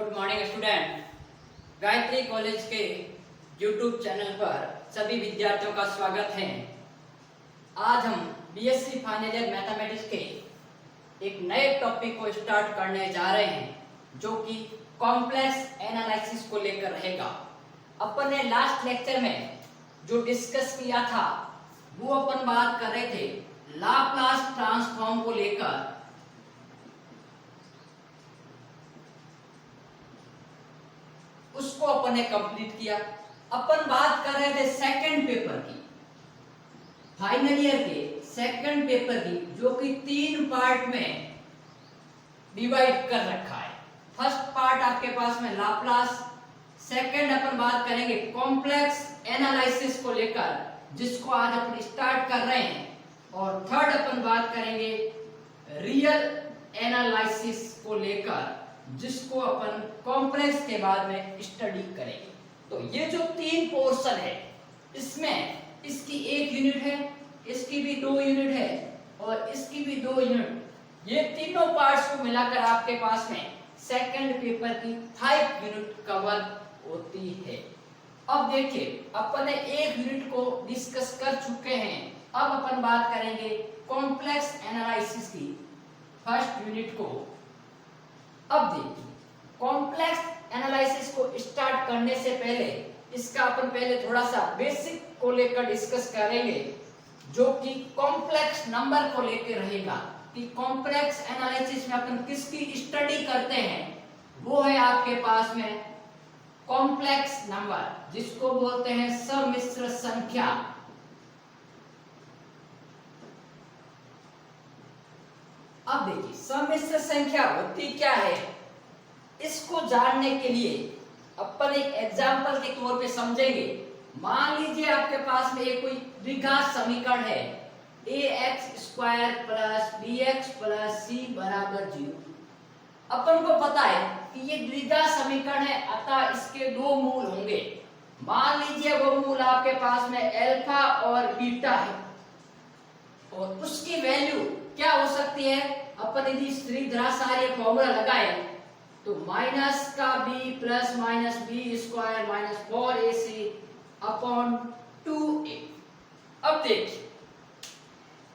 Good morning student. Gayatri college के YouTube channel पर सभी विद्यार्थियों का स्वागत है। आज हम बीएससी फाइनल ईयर मैथमेटिक्स के एक नए टॉपिक को स्टार्ट करने जा रहे हैं जो कि कॉम्प्लेक्स एनालिसिस को लेकर रहेगा। अपन ने लास्ट लेक्चर में जो डिस्कस किया था वो अपन बात कर रहे थे लाप्लास ट्रांसफॉर्म को लेकर। उसको अपन ने कंप्लीट किया। अपन बात कर रहे थे सेकंड पेपर की, फाइनल ईयर के सेकंड पेपर की, जो कि 3 पार्ट में डिवाइड कर रखा है। फर्स्ट पार्ट आपके पास में लाप्लास, सेकंड अपन बात करेंगे कॉम्प्लेक्स एनालिसिस को लेकर जिसको आज अपन स्टार्ट कर रहे हैं, और थर्ड अपन बात करेंगे रियल एनालिसिस को लेकर जिसको अपन कॉम्प्लेक्स के बाद में स्टडी करेंगे। तो ये जो 3 पोर्शन है इसमें इसकी 1 यूनिट है, इसकी भी 2 यूनिट है और इसकी भी 2 यूनिट, ये तीनों पार्ट्स को मिलाकर आपके पास में सेकंड पेपर की 5 यूनिट कवर होती है। अब देखिए अपन ने 1 यूनिट को डिस्कस कर चुके हैं। अब अपन बात करेंगे कॉम्प्लेक्स एनालिसिस की फर्स्ट यूनिट को। अब देखिए कॉम्प्लेक्स एनालिसिस को स्टार्ट करने से पहले इसका अपन पहले थोड़ा सा बेसिक को लेकर डिस्कस करेंगे जो कि कॉम्प्लेक्स नंबर को लेकर रहेगा कि कॉम्प्लेक्स एनालिसिस में अपन किसकी स्टडी करते हैं। वो है आपके पास में कॉम्प्लेक्स नंबर जिसको बोलते हैं सम्मिश्र संख्या। अब देखिए सम्मिश्र संख्या होती क्या है, इसको जानने के लिए अपन एक एग्जांपल के तौर पे समझेंगे। मान लीजिए आपके पास में एक कोई द्विघात समीकरण है ax² + bx + c = 0। अपन को पता है कि ये द्विघात समीकरण है, अतः इसके 2 मूल होंगे। मान लीजिए वो मूल आपके पास में अल्फा और बीटा है और उसकी वैल्यू क्या हो सकती है। अपन यदि श्रीधराचार्य फॉर्मूला लगाए तो माइनस का b plus minus b square minus 4ac upon 2a। अब देखिए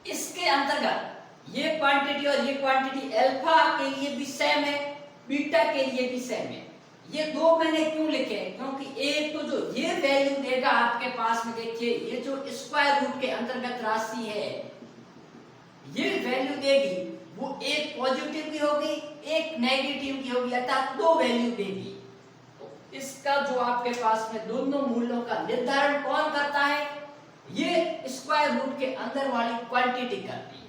इसके अंतर्गत ये क्वांटिटी और ये क्वांटिटी अल्फा के लिए भी सेम है, बीटा के लिए भी सेम है। ये 2 मैंने क्यों लिखे, क्योंकि एक तो जो ये वैल्यू देगा आपके पास में, देखिए ये जो स्क्वायर रूट के अंतर्गत राशि है ये वैल्यू देगी, वो एक पॉजिटिव की होगी एक नेगेटिव की होगी, अर्थात 2 वैल्यू देगी। तो इसका जो आपके पास में दोनों मूल्यों का निर्धारण कौन करता है, ये स्क्वायर रूट के अंदर वाली क्वांटिटी करती है।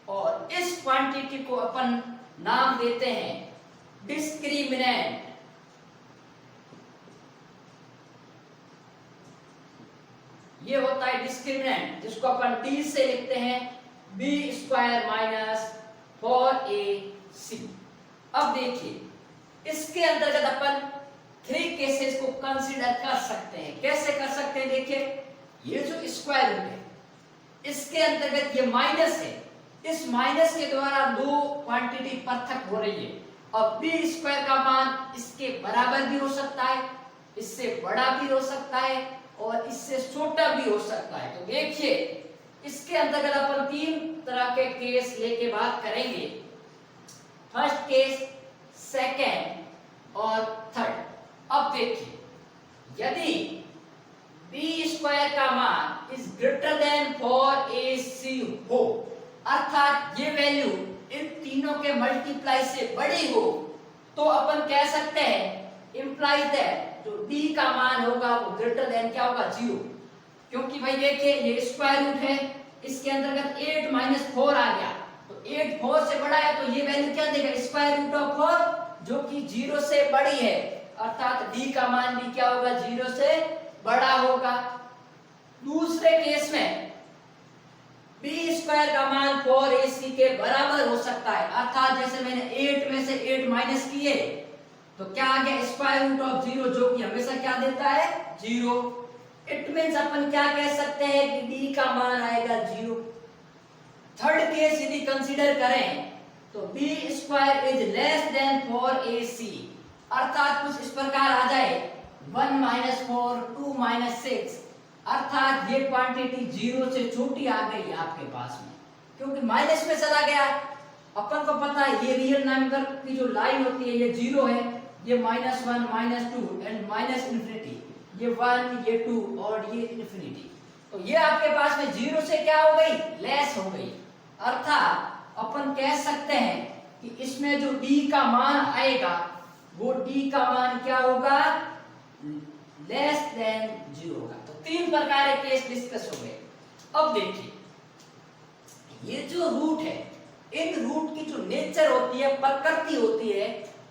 और इस क्वांटिटी को अपन नाम देते हैं डिस्क्रिमिनेंट। ये होता है डिस्क्रिमिनेंट जिसको अपन d से लिखते हैं b² - 4ac। अब देखिए इसके अंतर्गत अपन 3 केसेस को कंसीडर कर सकते हैं। कैसे कर सकते हैं, देखिए ये जो स्क्वायर रूट है इसके अंतर्गत ये माइनस है, इस माइनस के द्वारा 2 क्वांटिटी पृथक हो रही है और b² का मान इसके बराबर भी हो सकता है, इससे बड़ा भी हो सकता है और इससे छोटा भी हो सकता है। तो देखिए इसके अंतर्गत अपन 3 तरह के केस लेके बात करेंगे, फर्स्ट केस, सेकेंड और थर्ड। अब देखिए यदि b² का मान इज ग्रेटर देन 4ac हो, अर्थात ये वैल्यू इन तीनों के मल्टीप्लाई से बड़ी हो, तो अपन कह सकते हैं इंप्लाइज दैट जो d का मान होगा वो ग्रेटर देन क्या होगा, 0। क्योंकि भाई देखिए ये स्क्वायर रूट है, इसके अंतर्गत 8 - 4 आ गया, तो 8 4 से बड़ा है तो ये वैल्यू क्या देगा, स्क्वायर रूट ऑफ 4 जो कि 0 से बड़ी है, अर्थात d का मान भी क्या होगा, 0 से बड़ा होगा। दूसरे केस में b² का मान 4ac के बराबर हो सकता है, अर्थात जैसे मैंने 8 में से 8 माइनस किए तो क्या आ गया, स्क्वायर रूट ऑफ 0 जो कि हमेशा क्या देता है, 0। इट मींस अपन क्या कह सकते हैं कि d का मान आएगा 0। थर्ड केस यदि कंसीडर करें तो b² is less than 4ac, अर्थात कुछ इस प्रकार आ जाए 1 - 4 2 - 6, अर्थात ये क्वांटिटी 0 से छोटी आ गई आपके पास में, क्योंकि माइनस में चला गया। अपन को पता है ये रियल नंबर की जो लाइन होती है ये 0 है, ये -1 -2 एंड माइनस इन्फिनिटी, ये 1 ये 2 और ये इन्फिनिटी। तो ये आपके पास में 0 से क्या हो गई, लेस हो गई। अर्थात अपन कह सकते हैं कि इसमें जो d का मान आएगा वो d का मान क्या होगा, लेस देन 0 होगा। तो 3 प्रकार के केस डिस्कस हो गए। अब देखिए ये जो रूट है, इन रूट की जो नेचर होती है, प्रकृति होती है,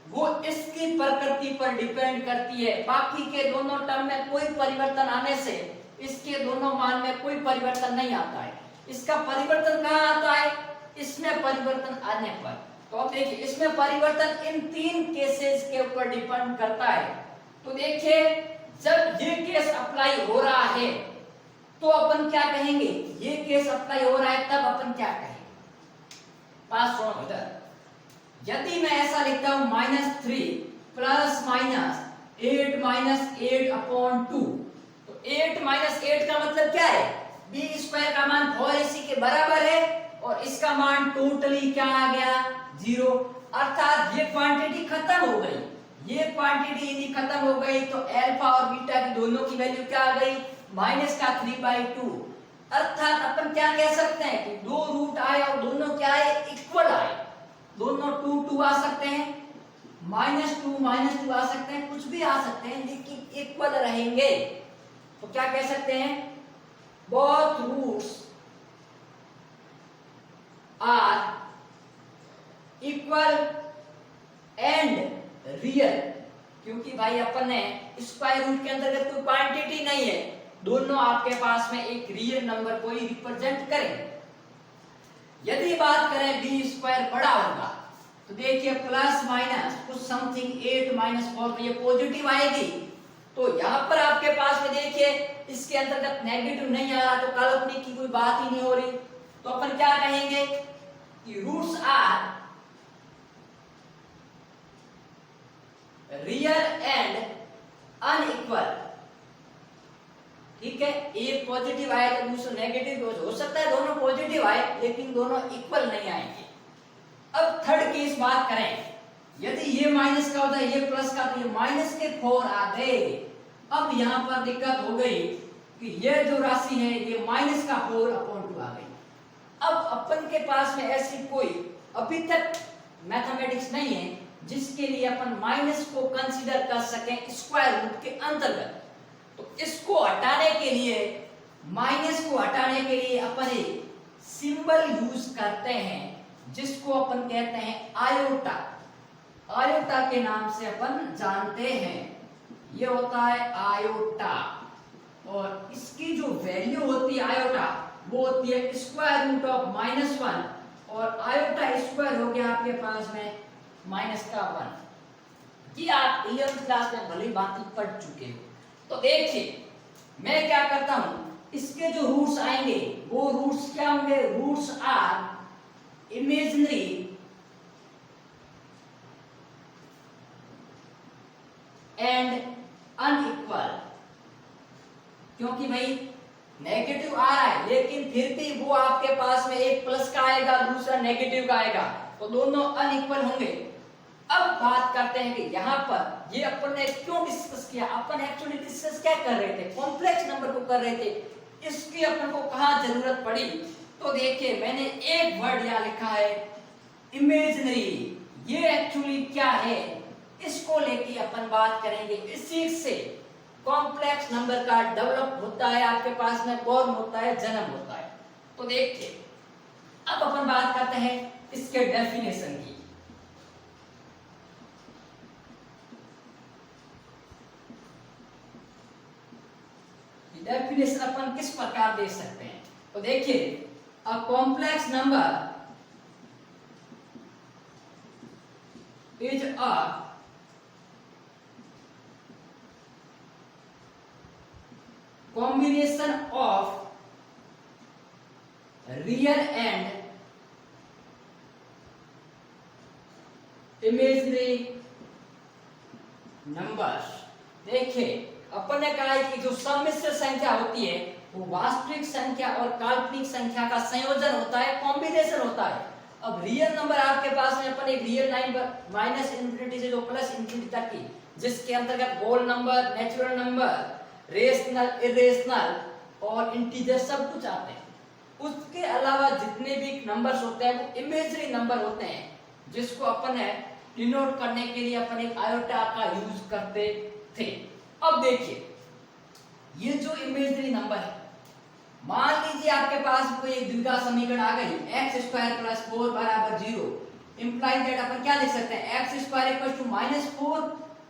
वो इसकी प्रकृति पर डिपेंड करती है। बाकी के दोनों टर्म में कोई परिवर्तन आने से इसके दोनों मान में कोई परिवर्तन नहीं आता है। इसका परिवर्तन कहाँ आता है, इसमें परिवर्तन आने पर। तो अब देखिए इसमें परिवर्तन इन 3 केसेस के ऊपर डिपेंड करता है। तो देखिए जब ये केस अप्लाई हो रहा है तो अपन क्या कहेंगे, ये केस अप्लाई हो रहा है तब अपन क्या कहेंगे, पास फ्रॉम इधर। यदि मैं ऐसा लिखता हूं -3 प्लस माइनस 8 -8 अपॉन 2, तो 8 -8 का मतलब क्या है, बी स्क्वायर का मान 4ac के बराबर है और इसका मान टोटली क्या आ गया, 0। अर्थात ये क्वांटिटी खत्म हो गई, ये क्वांटिटी यदि खत्म हो गई तो अल्फा और बीटा की दोनों की वैल्यू क्या आ गई, -3/2। अर्थात अपन क्या कह सकते हैं कि दो रूट आए और दोनों क्या आए, इक्वल आए। दोनों 2 आ सकते हैं, -2 आ सकते हैं, कुछ भी आ सकते हैं, लेकिन इक्वल रहेंगे। तो क्या कह सकते हैं, both roots are equal and real. क्योंकि भाई अपन ने स्क्वायर रूट के अंतर्गत कोई क्वांटिटी नहीं है, दोनों आपके पास में एक रियल नंबर को ही रिप्रेजेंट करेंगे। यदि बात करें बी स्क्वायर बड़ा होगा तो देखिए प्लस माइनस कुछ समथिंग 8 - 4, तो ये पॉजिटिव आएगी। तो यहाँ पर आपके पास में देखिए इसके अंतर्गत नेगेटिव नहीं आ रहा, तो काल्पनिक की कोई बात ही नहीं हो रही। तो अपन क्या कहेंगे कि roots are real and unequal. ठीक है, एक पॉजिटिव आए तो दूसरा नेगेटिव, हो सकता है दोनों पॉजिटिव आए लेकिन दोनों इक्वल नहीं आएंगे। अब थर्ड केस बात करें, यदि ये माइनस का होता है ये प्लस का, तो ये माइनस के 4 आ गए। अब यहाँ पर दिक्कत हो गई कि ये जो राशि है ये -4/2 आ गई। अब अपन के पास में ऐसी कोई अभी तक मैथमेटिक्स नहीं है जिसके लिए अपन माइनस को कंसीडर कर सकें स्क्वायर रूट के अंतर्गत। तो इसको हटाने के लिए, माइनस को हटाने के लिए अपन एक सिंबल यूज करते हैं जिसको अपन कहते हैं आयोटा। आयोटा के नाम से अपन जानते हैं, ये होता है आयोटा। और इसकी जो वैल्यू होती है आयोटा, वो होती है स्क्वायर रूट ऑफ -1, और आयोटा स्क्वायर हो गया आपके पास में -1। कि आप 11th क्लास में भली भांति पढ़ चुके हो। तो देखिए मैं क्या करता हूं, इसके जो रूट्स आएंगे वो रूट्स क्या होंगे, roots are imaginary and unequal. क्योंकि भाई नेगेटिव आ रहा है लेकिन फिर भी वो आपके पास में एक प्लस का आएगा दूसरा नेगेटिव का आएगा, तो दोनों अनइक्वल होंगे। अब बात करते हैं कि यहाँ पर ये अपन ने क्यों डिस्कस किया। अपन एक्चुअली डिस्कस क्या कर रहे थे, कॉम्प्लेक्स नंबर को कर रहे थे। इसकी अपन को कहाँ जरूरत पड़ी, तो देखिए मैंने एक वर्ड यहाँ लिखा है इमेजिनरी। ये एक्चुअली क्या है, इसको लेके अपन बात करेंगे। इसी से कॉम्प्लेक्स नंबर का डेवलप होता है, आपके पास में फॉर्म होता है, जन्म होता है। तो देखिए अब अपन बात करते हैं इसके डेफिनेशन की। डेफिनेशन अपन किस प्रकार दे सकते हैं, तो देखिए a complex number is a combination of real and imaginary numbers. देखिए अपन ने कहा है कि जो सम्मिश्र संख्या होती है वो वास्तविक संख्या और काल्पनिक संख्या का संयोजन होता है, कॉम्बिनेशन होता है। अब रियल नंबर आपके पास में अपन एक रियल लाइन माइनस इंफिनिटी से जो प्लस इंफिनिटी तक की, जिसके अंतर्गत whole number, natural number, rational, irrational और इंटीजर सब कुछ आते हैं। उसके अलावा जितने भी नंबर्स होते हैं वो इमेजरी नंबर होते हैं, जिसको अपन है डिनोट करने के लिए अपन एक आयोटा का यूज करते थे। अब देखिए ये जो इमेजरी नंबर है, मान लीजिए आपके पास कोई एक द्विघात समीकरण आ गई x² + 4 = 0, इंप्लाई दैट अपन क्या लिख सकते हैं x² = -4,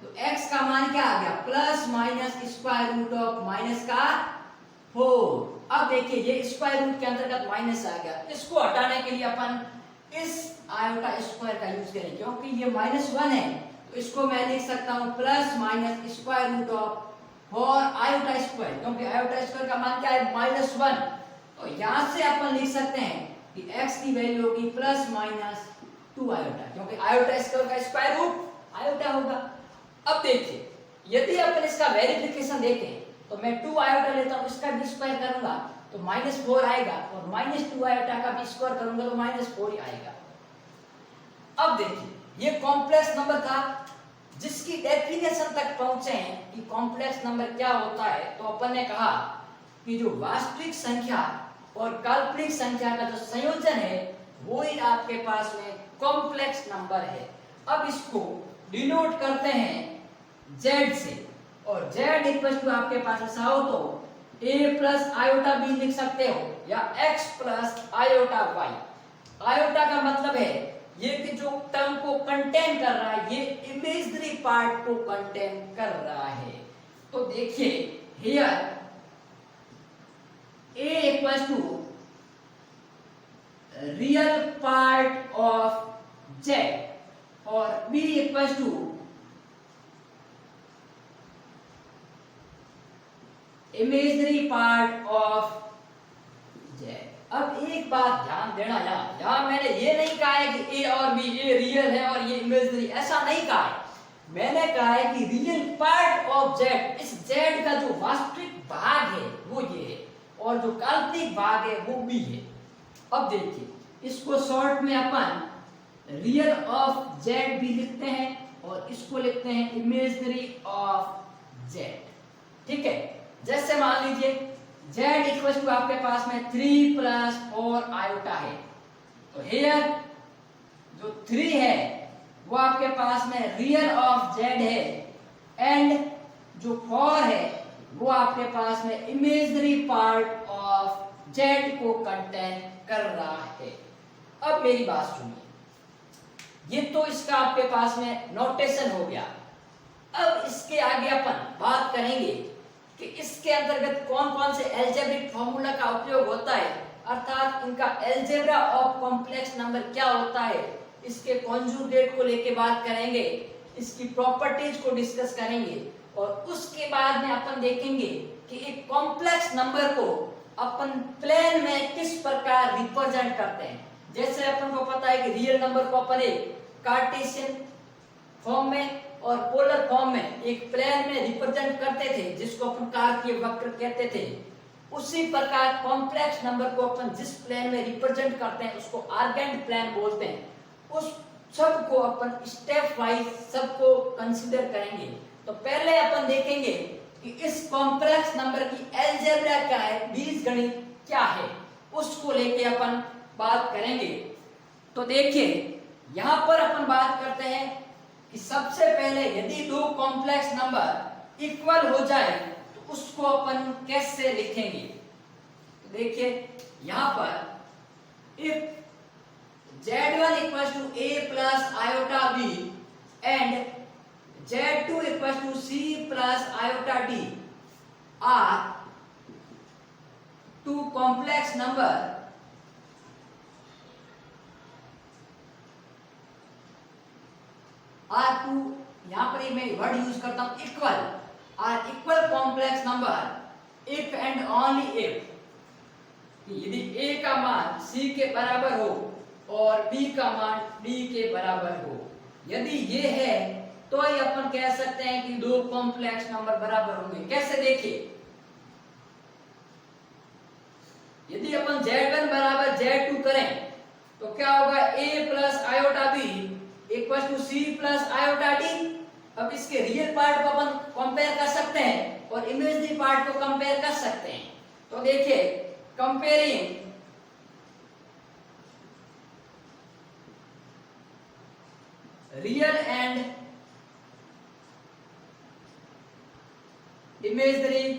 तो x का मान क्या आ गया plus minus square root of minus का 4। अब देखिए ये स्क्वायर रूट के अंतर्गत माइनस आ गया, इसको हटाने के लिए अपन इस आयोटा स्क्वायर का यूज करें, क्योंकि ये -1 है तो इसको मैं लिख सकता हूं plus minus square root of 4 iota square, क्योंकि आयोटा स्क्वायर का मान क्या है -1। तो यहां से अपन लिख सकते हैं कि x की वैल्यू होगी प्लस माइनस 2 आयोटा, क्योंकि आयोटा स्क्वायर का स्क्वायर रूट आयोटा होगा। अब देखिए यदि अपन इसका वेरिफिकेशन देखें तो मैं 2 आयोटा लेता हूं, इसका भी स्क्वायर करूंगा तो -4 आएगा, और -2 आयोटा का भी स्क्वायर करूंगा तो -4 ही आएगा। अब देखिए ये कॉम्प्लेक्स नंबर था जिसकी डेफिनेशन तक पहुंचे हैं कि कॉम्प्लेक्स नंबर क्या होता है। तो अपन ने कहा कि जो वास्तविक संख्या और काल्पनिक संख्या का जो संयोजन है वो ही आपके पास में कॉम्प्लेक्स नंबर है। अब इसको डिनोट करते हैं z से, और z इक्वल टू आपके पास ऐसा हो तो a प्लस आयोटा b लिख सकते हो या x plus iota y। Iota का मतलब है ये कि जो टर्म को कंटेन कर रहा है, ये इमेजरी पार्ट को कंटेन कर रहा है। तो देखिए here a equal to real part of z और b equal to imaginary part of z। अब एक बात ध्यान देना, यहाँ मैंने ये नहीं कहा है कि a और b, ये रियल है और ये इमेजरी, ऐसा नहीं कहा है। मैंने कहा है कि रियल पार्ट ऑफ z, इस z का जो वास्तविक भाग है वो ये है और जो काल्पनिक भाग है वो b है। अब देखिए इसको शॉर्ट में अपन रियल ऑफ z भी लिखते हैं और इसको लिखते हैं इमेजरी ऑफ z। ठीक है, जैसे मान लीजिए z इक्वल टू आपके पास में 3 + 4 आयोटा है, तो हियर जो 3 है वो आपके पास में रियल ऑफ z है, एंड जो 4 है वो आपके पास में इमेजरी पार्ट ऑफ z को कंटेन कर रहा है। अब मेरी बात सुनिए, ये तो इसका आपके पास में नोटेशन हो गया। अब इसके आगे अपन बात करेंगे कि इसके अंतर्गत कौन कौन से अलजेब्रिक फॉर्मूला का उपयोग होता है, अर्थात इनका अलजेब्रा ऑफ कॉम्प्लेक्स नंबर क्या होता है, इसके कॉन्जुगेट को लेके बात करेंगे, इसकी प्रॉपर्टीज को डिस्कस करेंगे, और उसके बाद में अपन देखेंगे कि एक कॉम्प्लेक्स नंबर को अपन प्लेन में किस प्रकार रिप्रेजेंट करते हैं। जैसे अपन को पता है कि रियल नंबर को अपन एक कार्टेशियन फॉर्म में और पोलर फॉर्म में एक प्लेन में रिप्रेजेंट करते थे, जिसको अपन कार्तीय वक्र कहते थे। उसी प्रकार कॉम्प्लेक्स नंबर को अपन जिस प्लेन में रिप्रेजेंट करते हैं उसको आर्गेंट प्लेन बोलते हैं। उस सब को अपन स्टेप वाइज सबको कंसीडर करेंगे। तो पहले अपन देखेंगे कि इस कॉम्प्लेक्स नंबर की अलजेब्रा क्या है, बीजगणित क्या है, उसको लेके अपन बात करेंगे। तो देखिए यहां पर अपन बात करते हैं कि सबसे पहले यदि दो कॉम्प्लेक्स नंबर इक्वल हो जाए तो उसको अपन कैसे लिखेंगे। तो देखिए यहां पर if z1 equals to a plus iota b and z2 equals to c plus iota d are two complex number are two, यहां पर मैं वर्ड यूज करता हूं equal, are equal complex number if and only if यदि a का मान c के बराबर हो और b का मान d के बराबर हो। यदि ये है तो ही अपन कह सकते हैं कि दो कॉम्प्लेक्स नंबर बराबर होंगे। कैसे देखिए, यदि अपन Z1 बराबर Z2 करें तो क्या होगा, a plus iota b equal to c plus iota d। अब इसके रियल पार्ट को अपन कंपेयर कर सकते हैं और इमेजिनरी पार्ट को कंपेयर कर सकते हैं। तो देखिए, comparing real and imaginary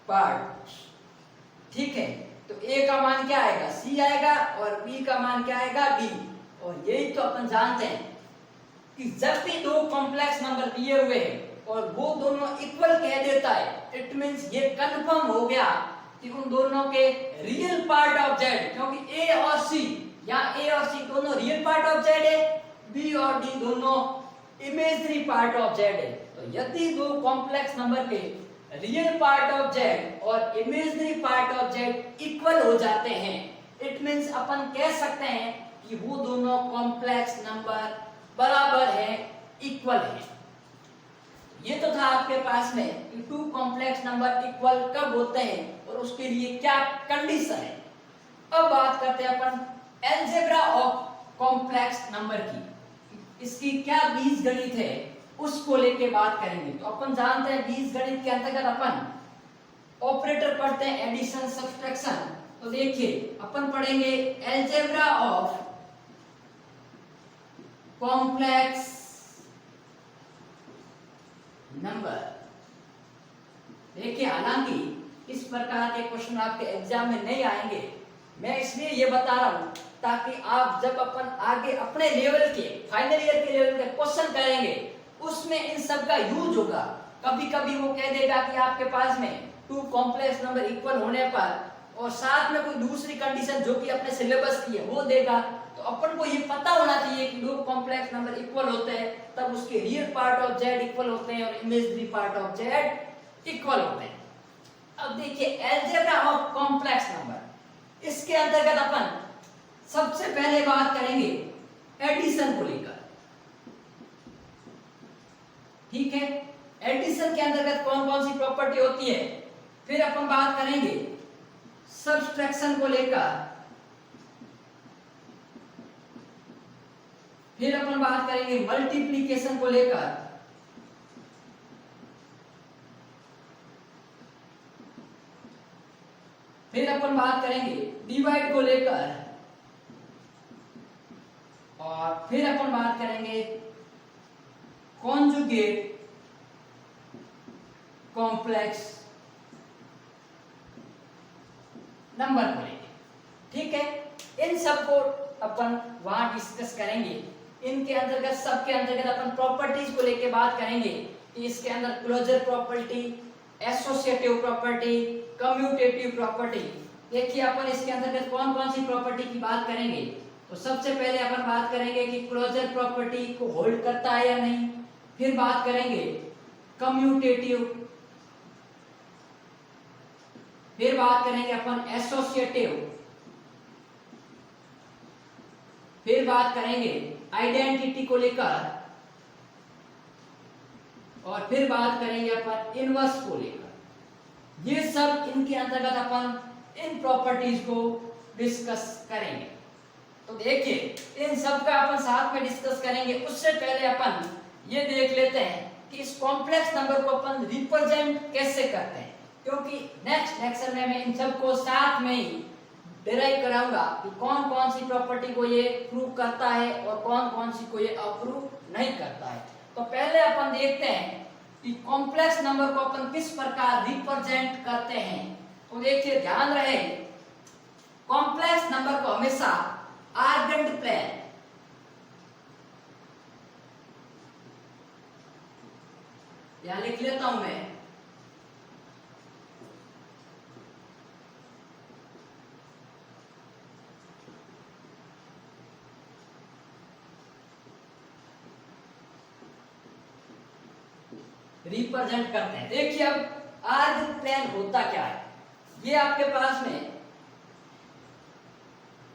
part, ठीक है। तो a का मान क्या आएगा, c आएगा, और b का मान क्या आएगा, b। और यही तो अपन जानते हैं कि जब भी दो कॉम्प्लेक्स नंबर दिए हुए हैं और वो दोनों इक्वल कह देता है, इट मींस ये कंफर्म हो गया कि उन दोनों के रियल पार्ट ऑफ z, क्योंकि a और c, यहाँ a और c दोनों रियल पार्ट ऑफ z है, b और d दोनों इमेजिनरी पार्ट ऑफ z है। तो यदि दो कॉम्प्लेक्स नंबर के रियल पार्ट ऑफ z और imaginary part of z equal हो जाते हैं, इट मींस अपन कह सकते हैं कि वो दोनों कॉम्प्लेक्स नंबर बराबर है, इक्वल है। ये तो था आपके पास में कि टू कॉम्प्लेक्स नंबर इक्वल कब होते हैं और उसके लिए क्या कंडीशन है। अब बात करते हैं अपन अलजेब्रा ऑफ कॉम्प्लेक्स नंबर की, इसकी क्या बीजगणित है उसको लेके बात करेंगे। तो अपन जानते हैं बीजगणित के अंतर्गत अपन ऑपरेटर पढ़ते हैं, एडिशन सब्ट्रैक्शन। तो देखिए, अपन पढ़ेंगे अलजेब्रा ऑफ कॉम्प्लेक्स नंबर। देखिए, हालांकि इस प्रकार के क्वेश्चन आपके एग्जाम में नहीं आएंगे, मैं इसलिए ये बता रहा हूं ताकि आप जब अपन आगे अपने लेवल के फाइनल ईयर के लेवल के क्वेश्चन करेंगे उसमें इन सब का यूज होगा। कभी कभी वो कह देगा कि आपके पास में टू कॉम्प्लेक्स नंबर इक्वल होने पर और साथ में कोई दूसरी कंडीशन जो कि अपने सिलेबस की है वो देगा, तो अपन को ये पता होना चाहिए कि दो कॉम्प्लेक्स नंबर इक्वल होते हैं तब उसके real part of z equal होते हैं और imaginary part of z equal होते हैं। अब देखिए, अलजेब्रा ऑफ कॉम्प्लेक्स नंबर, इसके अंतर्गत अपन सबसे पहले बात करेंगे एडिशन को लेकर, ठीक है। एडिशन के अंतर्गत कौन कौन सी प्रॉपर्टी होती है, फिर अपन बात करेंगे सब्ट्रैक्शन को लेकर, फिर अपन बात करेंगे मल्टीप्लिकेशन को लेकर, फिर अपन बात करेंगे डिवाइड को लेकर, और फिर अपन बात करेंगे कॉन्जुगेट कॉम्प्लेक्स नंबर को लेंगे, ठीक है। इन सब को अपन वहां डिस्कस करेंगे। इनके अंतर्गत, सबके अंतर्गत अपन प्रॉपर्टीज को लेके बात करेंगे कि इसके अंदर closure property, associative property, commutative property. देखिए, अपन इसके अंतर्गत कौन कौन सी प्रॉपर्टी की बात करेंगे। तो सबसे पहले अपन बात करेंगे कि क्लोजर प्रॉपर्टी को होल्ड करता है या नहीं, फिर बात करेंगे कम्यूटेटिव, फिर बात करेंगे अपन एसोसिएटिव, फिर बात करेंगे आइडेंटिटी को लेकर, और फिर बात करेंगे अपन इनवर्स को लेकर। ये सब इनके अंतर्गत अपन इन प्रॉपर्टीज को डिस्कस करेंगे। तो देखिए, इन सब का अपन साथ में डिस्कस करेंगे। उससे पहले अपन ये देख लेते हैं कि इस कॉम्प्लेक्स नंबर को अपन रिप्रेजेंट कैसे करते हैं, क्योंकि नेक्स्ट लेक्चर में मैं इन सब को साथ में ही डिराइव कराऊंगा कि कौन कौन सी प्रॉपर्टी को ये प्रूव करता है और कौन कौन सी को ये अप्रूव नहीं करता है। तो पहले अपन देखते हैं कि कॉम्प्लेक्स नंबर को अपन किस प्रकार रिप्रेजेंट करते हैं। तो देखिए, ध्यान रहे, कॉम्प्लेक्स नंबर को हमेशा आर्गेंट प्लेन, यहां लिख लेता हूं मैं, रिप्रेजेंट करते हैं। देखिए, अब आर्गेंट प्लेन होता क्या है। ये आपके पास में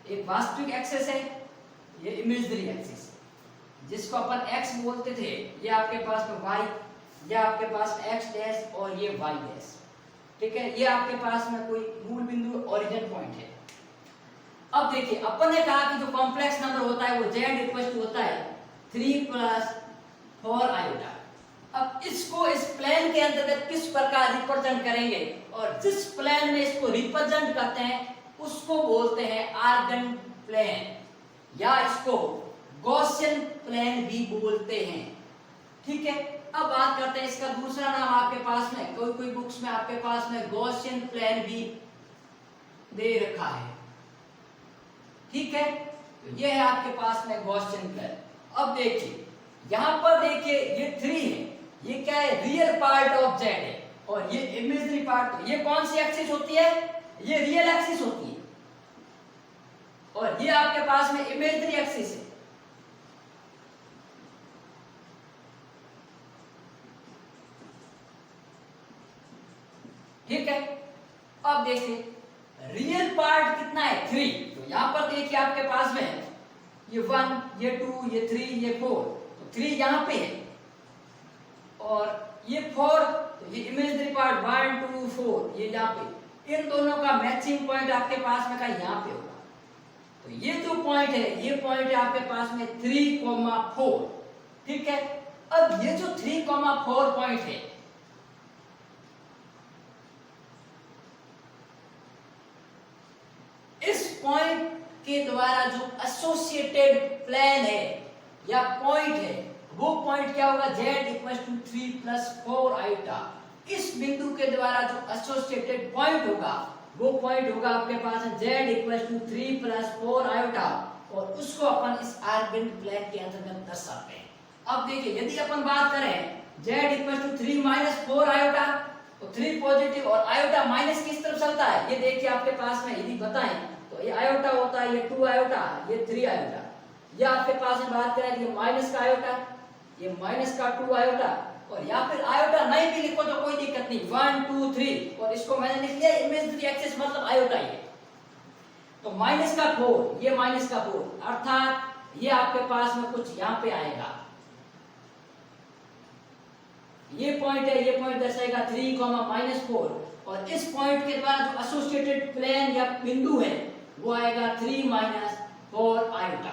एक वास्तविक एक्सिस है, ये इमेजिनरी एक्सिस है। जिसको अपन x बोलते थे, ये आपके पास में y, ये आपके पास x डैश और ये y डैश, ठीक है। ये आपके पास में कोई मूल बिंदु ओरिजिन पॉइंट है। अब देखिए अपन ने कहा कि जो कॉम्प्लेक्स नंबर होता है वो z इक्वल टू होता है 3 + 4 आयोटा। अब इसको इस प्लेन के अंतर्गत किस प्रकार रिप्रेजेंट करेंगे, और जिस प्लेन में इसको रिप्रेजेंट करते हैं उसको बोलते हैं आर्गन प्लेन, या इसको गॉसियन प्लेन भी बोलते हैं, ठीक है। अब बात करते हैं इसका दूसरा नाम, आपके पास में कोई बुक्स में आपके पास में गॉसियन प्लेन भी दे रखा है, ठीक है। तो ये है आपके पास में गॉसियन प्लेन। अब देखिए यहां पर देखिए ये 3 है, ये क्या है, रियल पार्ट ऑफ z है, और ये इमेजिनरी पार्ट, ये कौन सी एक्सिस होती है, ये रियल एक्सिस होती है, और ये आपके पास में इमेजिनरी एक्सिस है। ठीक है। अब देखिए रियल पार्ट कितना है, 3, तो यहां पर देखिए आपके पास में ये 1, ये 2, ये 3, ये 4, तो 3 यहां पे है, और ये 4, तो ये इमेजिनरी पार्ट 1, 2, 4 ये यहाँ पे, इन दोनों का मैचिंग पॉइंट आपके पास में का यहाँ पे होगा। तो ये जो पॉइंट है, ये पॉइंट है आपके पास में 3,4, ठीक है। अब ये जो 3,4 पॉइंट है, इस पॉइंट के द्वारा जो एसोसिएटेड प्लेन है या पॉइंट है, वो पॉइंट क्या होगा, z इक्वल टू 3 + 4 आयोटा। इस बिंदु के द्वारा जो एसोसिएटेड पॉइंट होगा वो पॉइंट होगा आपके पास z इक्वल टू 3 + 4 आयोटा, और उसको अपन इस आर्गन प्लेन के अंतर्गत दर्शाते हैं। अब देखिए यदि अपन बात करें z इक्वल टू 3 - 4 आयोटा, तो 3 पॉजिटिव और आयोटा माइनस किस तरफ चलता है, ये देखिए आपके पास में यदि बताएं तो ये आयोटा होता है, ये 2 आयोटा, ये 3 आयोटा। ये आपके पास में बात करें ये माइनस का आयोटा, ये माइनस का 2 आयोटा, और या फिर आयोटा नहीं भी लिखो तो कोई दिक्कत नहीं, 1, 2, 3, और इसको मैंने लिख लिया इमेजिनरी एक्सिस मतलब आयोटा ये, तो माइनस का 4, ये माइनस का 4, अर्थात ये आपके पास में कुछ यहाँ पे आएगा, ये पॉइंट है, ये पॉइंट दर्शाएगा 3, -4, और इस पॉइंट के द्वारा जो एसोसिएटेड प्लेन या बिंदु है वो आएगा 3 - 4 आयोटा।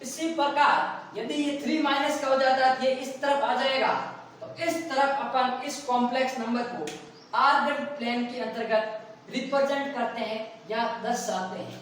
इसी प्रकार यदि ये 3 माइनस का हो जाता है, ये इस तरफ आ जाएगा, तो इस तरफ अपन इस कॉम्प्लेक्स नंबर को आर्गन प्लेन के अंतर्गत रिप्रेजेंट करते हैं या दर्शाते हैं।